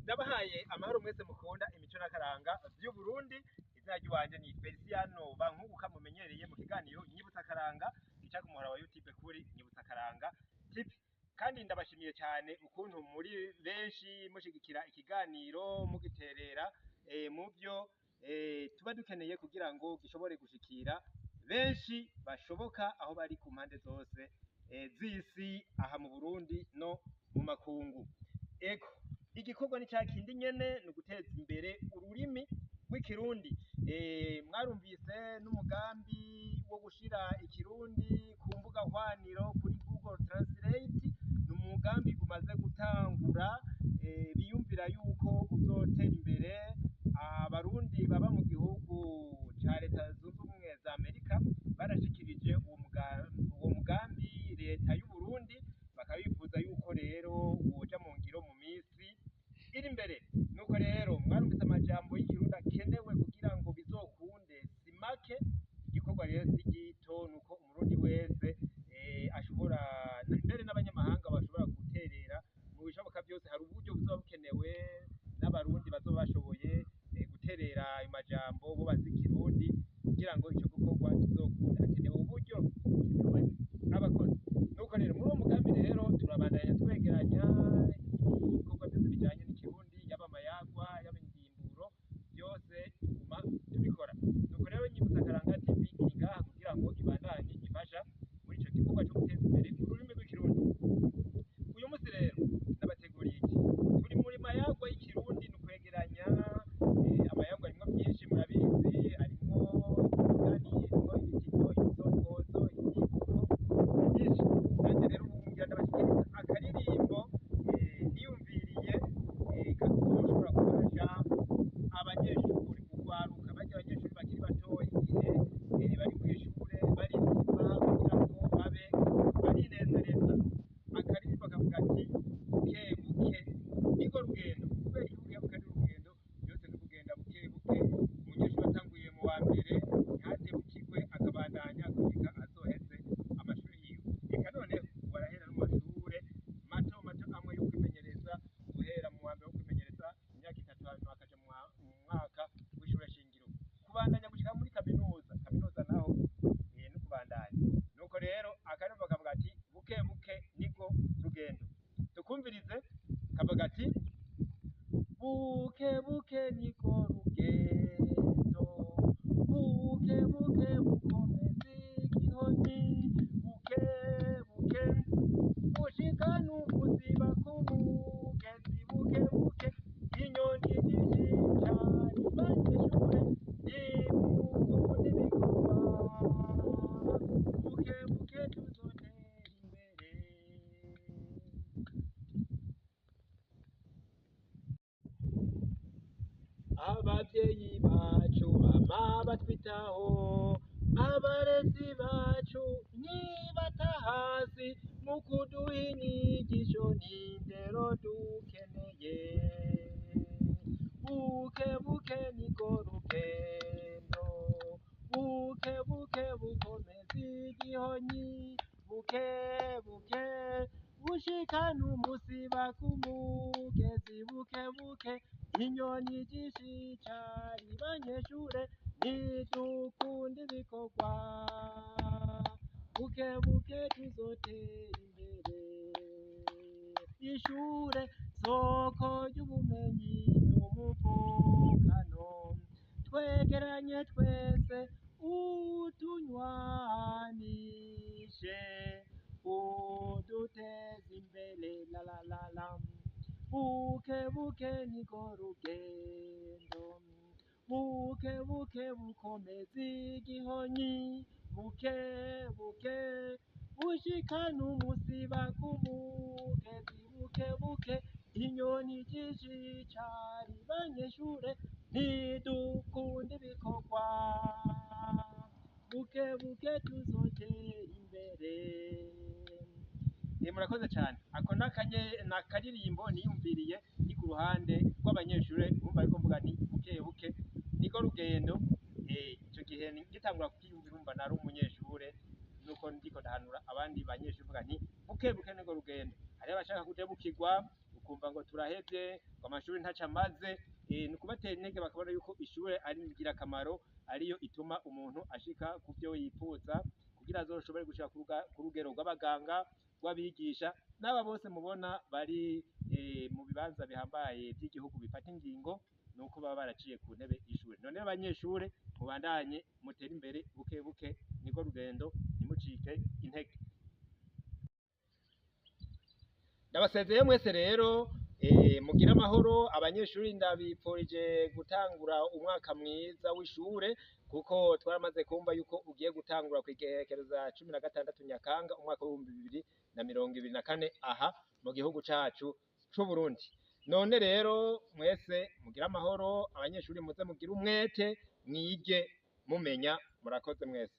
Ndabahaye amahoro mwese mukunda imico n'akaranga vy'Uburundi. Izina ry'iwanje ni Feliciano Bankunguka mumenyereye mu kiganiro Nyibutsa Akaranga gica ku muhora wa YouTube kuri Nyibutsa Akaranga TV. Kandi ndabashimiye cyane ukuntu muri benshi mushigikira ikiganiro mugiterera mu byo tuba dukeneye kugira ngo gishobore gushikira benshi bashoboka aho bari ku mpande zose z'isi, aha mu Burundi no mu makungu. Ego igikorwa ni cya kindi nyene, ni uguteza imbere ururimi rw'ikirundi. Mwarumvise n'umugambi wo gushira ikirundi ku mbuga hwaniro kuri Google Translate. Ni umugambi umaze gutangura, biyumvira yuko uzotera imbere. Abarundi baba mu gihugu ca Leta Zunze Ubumwe za Amerika barashikirije uwo mugambi Leta y'u Burundi, bakabifuza yuko rero woja mu ngiro mu minsi iri imbere. Nuko rero mwarumvise amajambo y'ikirundi akenewe kugira ngo bizokunde si make. Igikorwa rero si gito, nuko umurundi wese ashobora, mbere n'abanyamahanga bashobora guterera mu bishoboka byose. Hari uburyo buzoba bukenewe n'abarundi bazoba bashoboye guterera ayo majambo bo bazi ikirundi kugira ngo ico gikorwa kizokunde. Hakenewe uburyo, hakenewe n'abakozi. Nuko rero muri uwo mugambi rero turabandanya twegeranya ibikorwa byose bijanye n'ikirundi, yaba amayagwa, yaba indimburo, byose tuguma tubikora. Nuko rero Nyibutsa Akaranga TV iri ngaha kugira ngo ibandanye ifasha muri ico gikorwa cyo guteza imbere ururimi rw'ikirundi. Uyu munsi rero nabateguriye iki? Turi muri mayagwa y'ikirundi, ni ukwegeranya amayagwa arimwo byinshi murabizi, arimwo imigani, arimwo ibitito, ibisongozo, ibyivugo byinshi. Nanjye rero ubu ngira ndabashikiriza akaririmbo niyumviriye kazoshobora gufasha abanyeshuri kugwaruka, barya abanyeshuri bakiri batoya igihe bari kw'ishure baririmba kugira ngo babe barinezereza. Akaririmbo kavuga ati buke buke niko rugendo. Kubera iki buke buke ni urugendo? Byose ni kugenda buke buke. Umunyeshuri atanguye mu wa mbere ntadebukirwe, akabandanya gushika azoheze amashuri yiwe. Eka noneho barahera no mu mashure mato mato amwe yo kwimenyereza, guhera mu wa mbere wo kwimenyereza imyaka 3 hanyuma akaja mu mwaka w'ishure shingiro, kubandanya gushika muri kaminuza naho no kubandanya. Nuko rero akaririmbo kavuga ati buke buke niko rugendo. Tukumvirize, kavuga ati buke buke niko rugendo, buke buke bukomeza igihoni, buke buke bushikana umuziba ku mugezi, buke buke inyoni zizica abanyeshure nimukunde ibikorwa, buke buke tuzotera imbere. Abavyeyi bacu bama batwitaho, abarezi bacu nibata hasi mu kuduha inyigisho n'indero dukeneye. Buke buke niko rugendo, buke buke bukomeza igihonyi, buke buke bushikana umusiba ku mugezi, buke buke inyoni zishica abanyeshure nidukunda ibikorwa, buke buke tuzotera imbere. Ishure soko ry'ubumenyi n'umuvukano, twegeranye twese utunywanishe uduteza imbere. La la la la. Buke buke niko rugendo, buke buke bukomeza igihonyi, buke buke bushikana umusiba ku mugezi, buke buke inyoni zishica abanyeshure nidukunda ibikorwa, buke buke tuzotera imbere. Murakoze cyane. Ako nakaririmbo niyumviriye ni ku ruhande rw'abanyeshure, bumva ariko mvuga ni buke buke niko rugendo. Ico gihe ngitangura kukiyumvira umva nari umunyeshure, nuko ndiko ndahanura abandi banyeshure mvuga nti buke buke niko rugendo. Hariho abashaka kudebukirwa ukumva ngo turahevye ngo amashuri ntaco amaze, ni ukubatera intege bakabona yuko ishure ari ingirakamaro, ariyo ituma umuntu ashika ku vyo yipfuza kugira azoshobore gushika ku rugero rw'abaganga, rw'abigisha, n'aba bose mubona bari mu bibanza bihambaye vy'igihugu bifata ingingo, nuko baba baraciye ku ntebe y'ishure. None abanyeshure mubandanye mutere imbere buke buke, nirwo rugendo, ntimucike intege. Ndabasezeye mwese rero, mugire amahoro. Abanyeshuri ndabipfurije gutangura umwaka mwiza w'ishure, kuko twaramaze kumva yuko ugiye gutangura kw'igenekerezo za 16 Nyakanga umwaka w'2024 aha mu gihugu cacu c'Uburundi. None rero mwese mugire amahoro, abanyeshuri muze mugire umwete, mwige mumenya. Murakoze mwese.